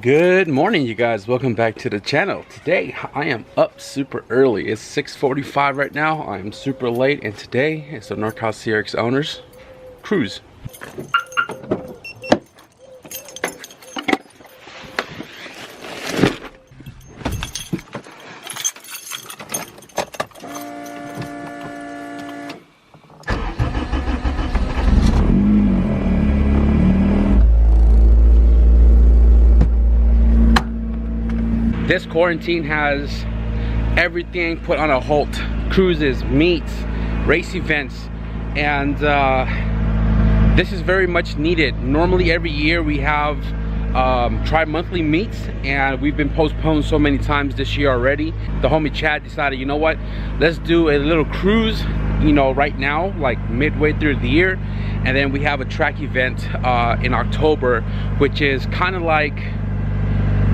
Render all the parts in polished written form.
Good morning, you guys. Welcome back to the channel. Today I am up super early. It's 6:45 right now. I am super late, and today is the NorCal CRX owners cruise. This quarantine has everything put on a halt. Cruises, meets, race events, and this is very much needed. Normally every year we have tri-monthly meets, and we've been postponed so many times this year already. The homie Chad decided, you know what, let's do a little cruise, you know, right now, like midway through the year. And then we have a track event in October, which is kind of like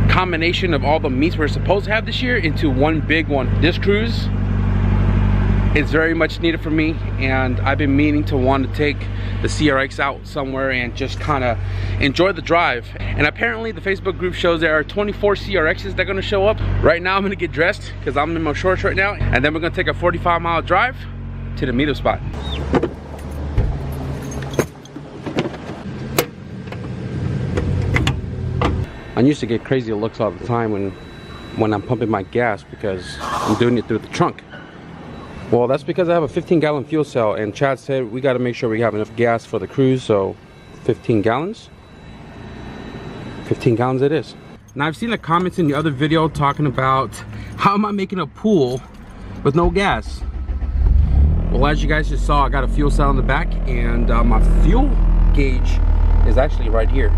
combination of all the meets we're supposed to have this year into one big one. This cruise is very much needed for me, and I've been meaning to want to take the CRX out somewhere and just kind of enjoy the drive. And apparently the Facebook group shows there are 24 CRXs that are going to show up. Right now I'm going to get dressed because I'm in my shorts right now, and then we're going to take a 45-mile drive to the meetup spot. I used to get crazy looks all the time when I'm pumping my gas because I'm doing it through the trunk. Well, that's because I have a 15-gallon fuel cell, and Chad said we got to make sure we have enough gas for the cruise, so 15 gallons. 15 gallons it is. Now, I've seen the comments in the other video talking about how am I making a pool with no gas. Well, as you guys just saw, I got a fuel cell in the back, and my fuel gauge is actually right here.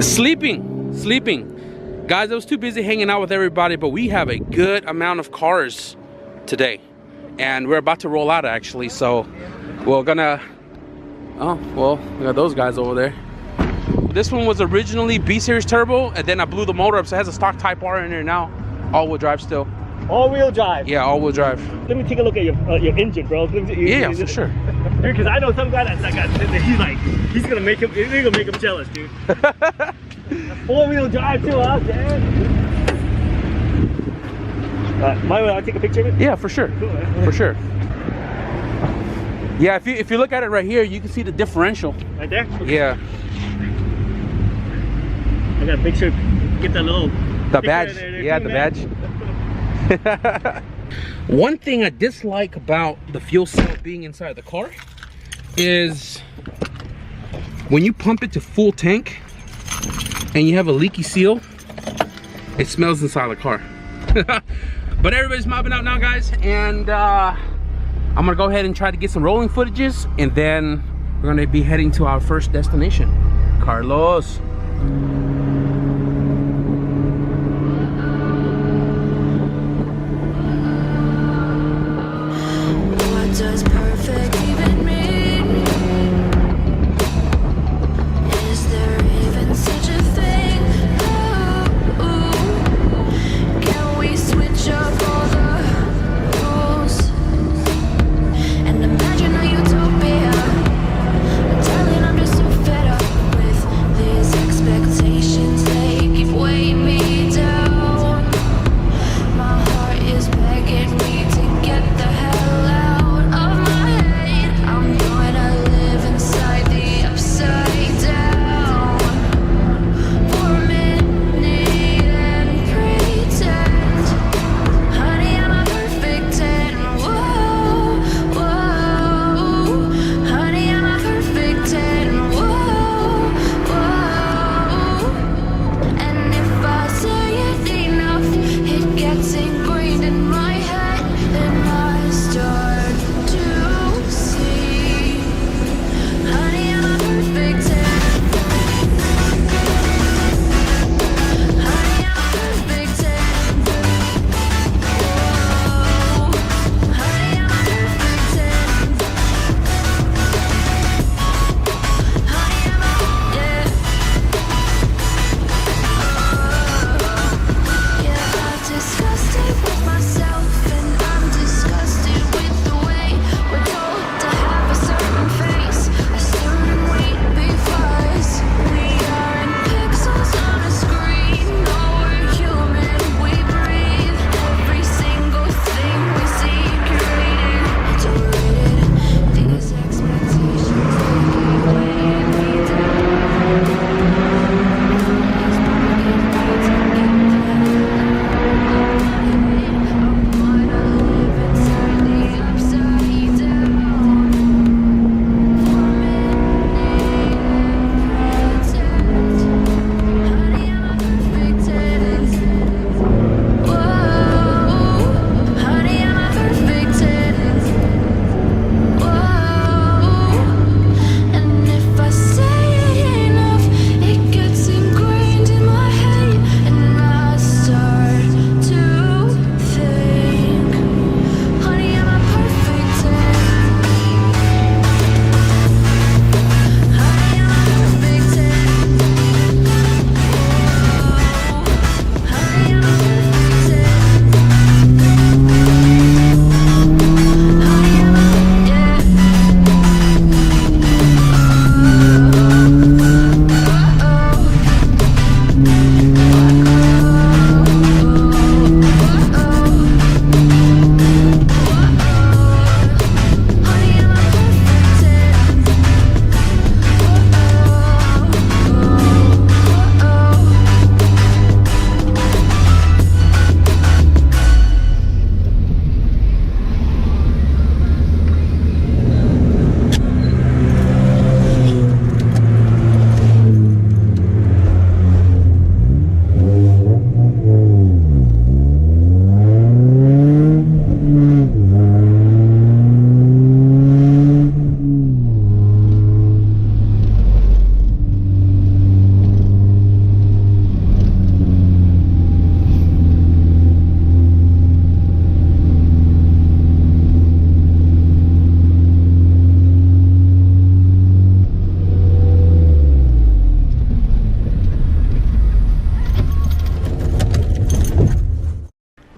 Sleeping. Guys, I was too busy hanging out with everybody, but we have a good amount of cars today, and we're about to roll out actually, so we're gonna, oh well, we got those guys over there. This one was originally B series turbo, and then I blew the motor up, so it has a stock Type R in there now. All-wheel drive still. All-wheel drive? Yeah, all-wheel drive. Let me take a look at your engine, bro. Yeah, for sure. Dude, because I know some guy that's like, he's gonna make him jealous, dude. Four-wheel drive too, huh, Dad? Mind when I take a picture of it? Yeah, for sure. Cool, for sure. Yeah, if you look at it right here, you can see the differential. Right there? Okay. Yeah. I gotta make sure get that little badge. Yeah, the badge. One thing I dislike about the fuel cell being inside the car is when you pump it to full tank and you have a leaky seal, it smells inside the car. But everybody's mobbing out now, guys, and I'm gonna go ahead and try to get some rolling footages, and then we're gonna be heading to our first destination, Carlos. Does perfect even mean? Is there even such a thing? Ooh, can we switch up all the rules and imagine a utopia? I'm telling I'm just so fed up with these expectations.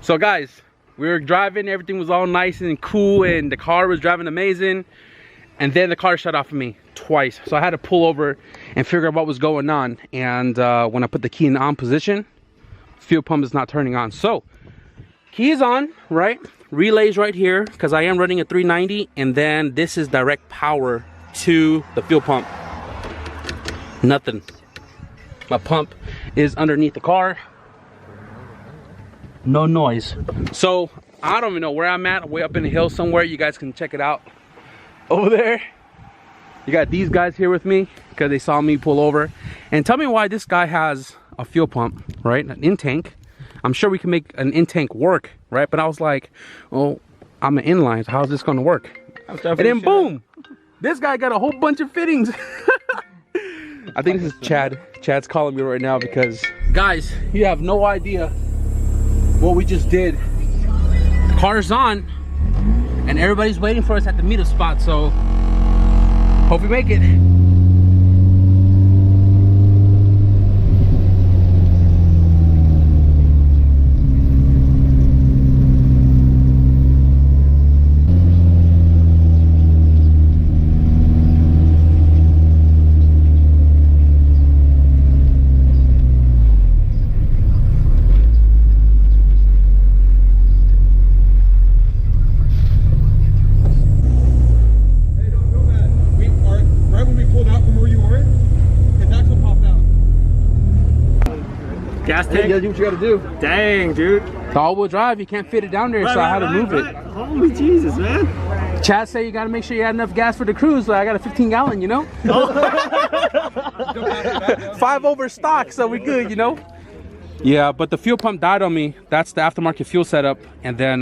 So guys, we were driving, everything was all nice and cool, and the car was driving amazing. And then the car shut off for me twice. So I had to pull over and figure out what was going on. And when I put the key in the on position, fuel pump is not turning on. So key is on, right? Relays right here, because I am running a 390. And then this is direct power to the fuel pump. Nothing. My pump is underneath the car. No noise. So I don't even know where I'm at. Way up in the hill somewhere. You guys can check it out. Over there, you got these guys here with me because they saw me pull over. And tell me why this guy has a fuel pump, right? An in-tank. I'm sure we can make an in-tank work, right? But I was like, oh, I'm an inline, so how's this gonna work? And then boom, this guy got a whole bunch of fittings. I think this is Chad. Chad's calling me right now because, guys, you have no idea what we just did. The car's on. And everybody's waiting for us at the meetup spot, so hope we make it. Gas tank? You gotta do what you gotta do. Dang, dude. It's all-wheel drive, you can't fit it down there, so I had to move it. Holy Jesus, man. Chad said you gotta make sure you had enough gas for the cruise, so I got a 15-gallon, you know? 5 over stock, so we good, you know? Yeah, but the fuel pump died on me. That's the aftermarket fuel setup. And then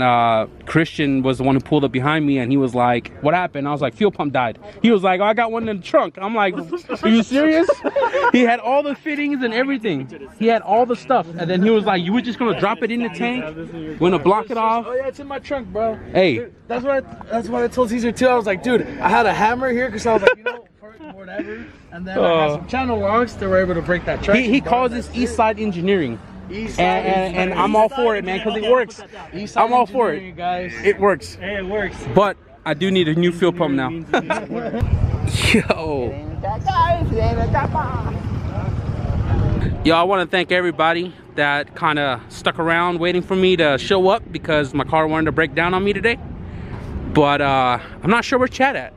Christian was the one who pulled up behind me, and he was like, what happened? I was like, fuel pump died. He was like, oh, I got one in the trunk. I'm like, are you serious? He had all the fittings and everything. He had all the stuff. And then he was like, you were just gonna drop it in the tank? We're gonna block it off? Oh yeah, it's in my trunk, bro. Hey. Dude, that's what I told Caesar too. I was like, dude, I had a hammer here because I was like, you know, for whatever. And then I had some channel locks that were able to break that traction. He calls this East Side Engineering. And I'm all for it, man, because it works. I'm all for it. Guys. It works. Hey, it works. But I do need a new fuel pump now. Yo. Yo, I want to thank everybody that kind of stuck around waiting for me to show up because my car wanted to break down on me today. But I'm not sure where Chad at.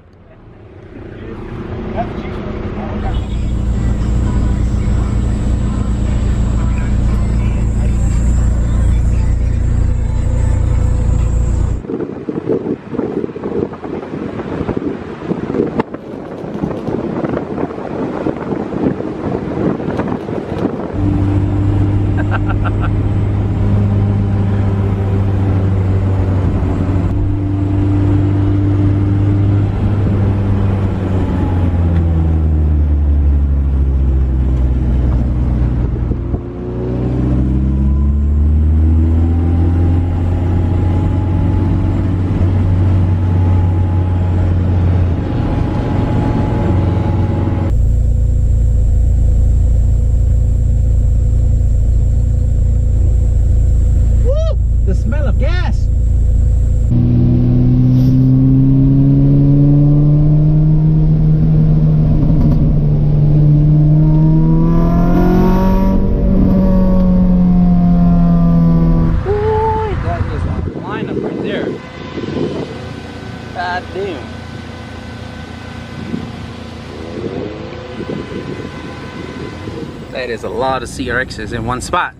That is a lot of CRXs in one spot.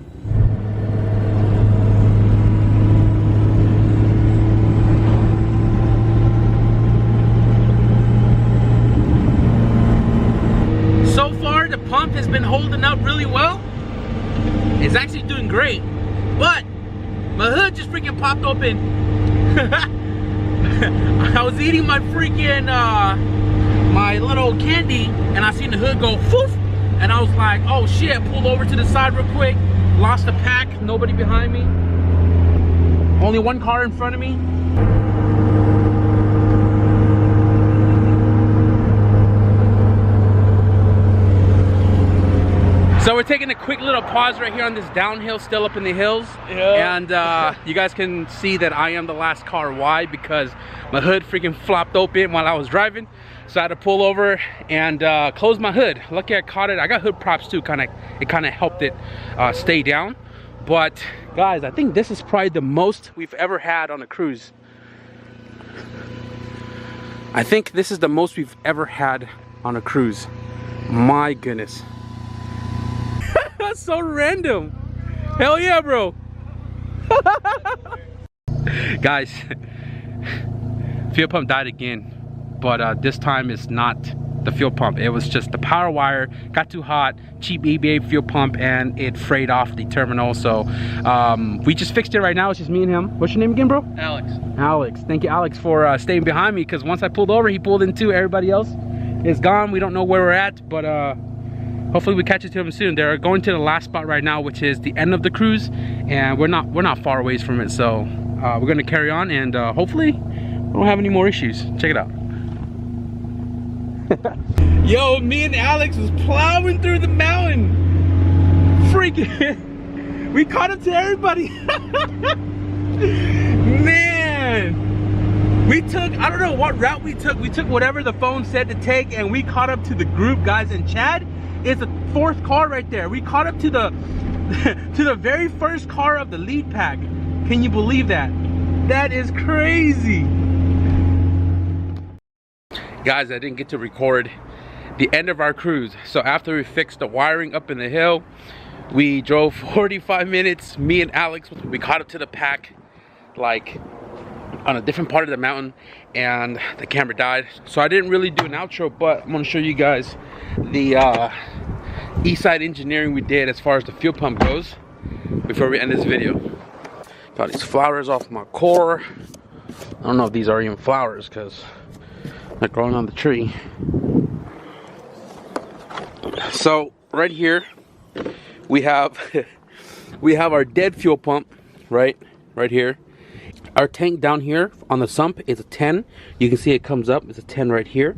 So far, the pump has been holding up really well. It's actually doing great, but my hood just freaking popped open. I was eating my freaking my little candy, and I seen the hood go poof. And I was like, oh shit, pulled over to the side real quick, lost the pack, nobody behind me. Only one car in front of me. So we're taking a quick little pause right here on this downhill, still up in the hills. Yeah. And you guys can see that I am the last car. Why? Because my hood freaking flopped open while I was driving. So I had to pull over and close my hood. Lucky I caught it. I got hood props too. It kind of helped it stay down. But guys, I think this is probably the most we've ever had on a cruise. I think this is the most we've ever had on a cruise. My goodness. That's so random. Hell yeah, bro. Guys, fuel pump died again. But this time it's not the fuel pump. It was just the power wire got too hot, cheap eBay fuel pump, and it frayed off the terminal. So we just fixed it right now. It's just me and him. What's your name again, bro? Alex. Alex. Thank you, Alex, for staying behind me, because once I pulled over, he pulled in too. Everybody else is gone. We don't know where we're at, but hopefully we catch it to them soon. They're going to the last spot right now, which is the end of the cruise, and we're not far away from it. So we're gonna carry on, and hopefully we don't have any more issues. Check it out. Yo, me and Alex was plowing through the mountain. Freaking, we caught up to everybody. Man, we took, I don't know what route we took. We took whatever the phone said to take, and we caught up to the group, guys. And Chad is the fourth car right there. We caught up to the to the very first car of the lead pack. Can you believe that? That is crazy. Guys, I didn't get to record the end of our cruise. So after we fixed the wiring up in the hill, we drove 45 minutes. Me and Alex, we caught up to the pack like on a different part of the mountain, and the camera died. So I didn't really do an outro, but I'm gonna show you guys the Eastside engineering we did as far as the fuel pump goes before we end this video. Got these flowers off my core. I don't know if these are even flowers because they're growing on the tree. So right here we have our dead fuel pump right here. Our tank down here on the sump is a 10. You can see it comes up, it's a 10 right here,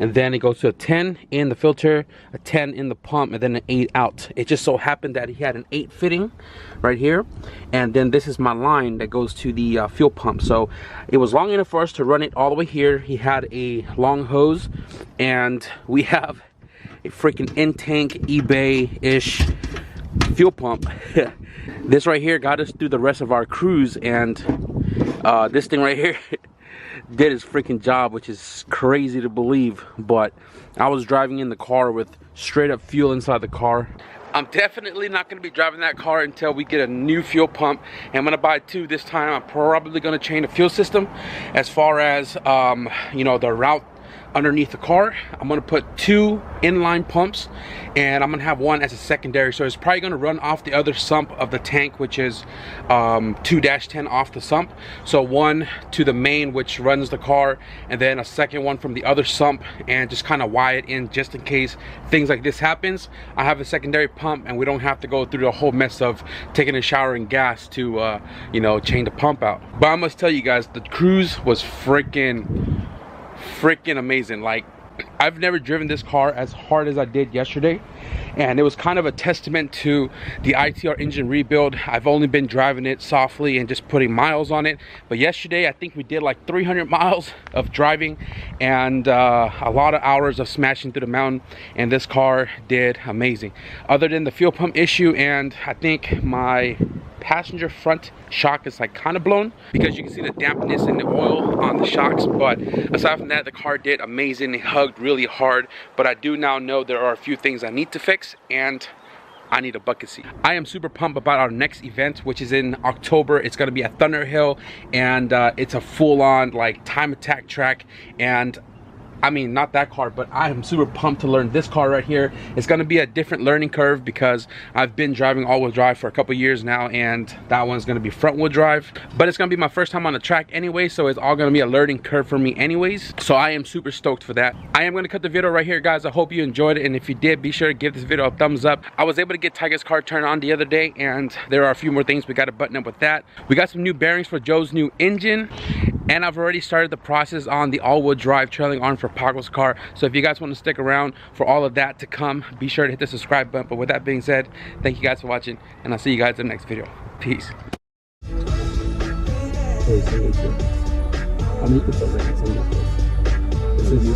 and then it goes to a 10 in the filter, a 10 in the pump, and then an 8 out. It just so happened that he had an 8 fitting right here, and then this is my line that goes to the fuel pump. So it was long enough for us to run it all the way here. He had a long hose, and we have a freaking in-tank eBay-ish fuel pump. This right here got us through the rest of our cruise, and this thing right here did its freaking job, which is crazy to believe. But I was driving in the car with straight up fuel inside the car. I'm definitely not going to be driving that car until we get a new fuel pump. And I'm going to buy 2 this time. I'm probably going to change the fuel system as far as you know, the route underneath the car. I'm gonna put 2 inline pumps, and I'm gonna have 1 as a secondary. So it's probably gonna run off the other sump of the tank, which is 2-10 off the sump. So 1 to the main, which runs the car, and then a second one from the other sump, and just kind of wire it in just in case things like this happens. I have a secondary pump, and we don't have to go through the whole mess of taking a shower and gas to you know, change the pump out. But I must tell you guys, the cruise was freaking amazing. Like, I've never driven this car as hard as I did yesterday, and it was kind of a testament to the ITR engine rebuild. I've only been driving it softly and just putting miles on it, but yesterday I think we did like 300 miles of driving and a lot of hours of smashing through the mountain, and this car did amazing. Other than the fuel pump issue, and I think my passenger front shock is like kind of blown because you can see the dampness in the oil on the shocks. But aside from that, the car did amazing. It hugged really hard, but I do now know there are a few things I need to fix, and I need a bucket seat. I am super pumped about our next event, which is in October. It's going to be at Thunderhill, and it's a full-on like time attack track. And I mean, not that car, but I am super pumped to learn this car right here. It's going to be a different learning curve because I've been driving all-wheel drive for a couple years now, and that one's going to be front-wheel drive. But it's going to be my first time on the track anyway, so it's all going to be a learning curve for me anyways. So I am super stoked for that. I am going to cut the video right here, guys. I hope you enjoyed it, and if you did, be sure to give this video a thumbs up. I was able to get Tiger's car turned on the other day, and there are a few more things we got to button up with that. We got some new bearings for Joe's new engine, And I've already started the process on the all-wheel drive trailing arm for Paco's car. So if you guys want to stick around for all of that to come, be sure to hit the subscribe button. But with that being said, thank you guys for watching, and I'll see you guys in the next video. Peace. This is you.